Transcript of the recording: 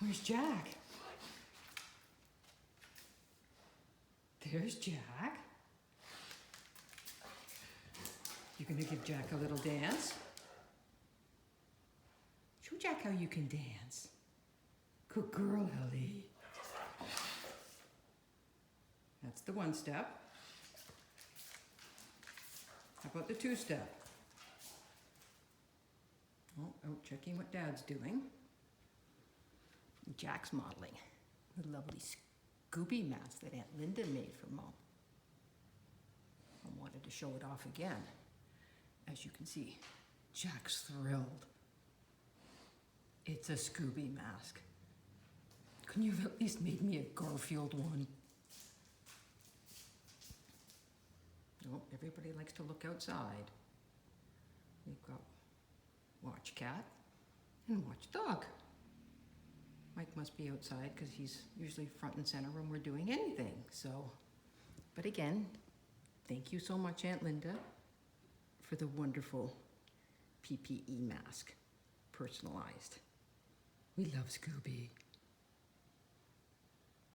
Where's Jack? There's Jack. You gonna give Jack a little dance? Show Jack how you can dance. Good girl, Ellie. That's the one step. How about the two step? Oh, out checking what Dad's doing. Jack's modeling the lovely Scooby mask that Aunt Linda made for Mom. I wanted to show it off again. As you can see, Jack's thrilled. It's a Scooby mask. Couldn't you have at least made me a Garfield one? Oh, everybody likes to look outside. We've got Watch Cat and Watch Dog. Mike must be outside because he's usually front and center when we're doing anything. So, but again, thank you so much, Aunt Linda, for the wonderful PPE mask, personalized. We love Scooby.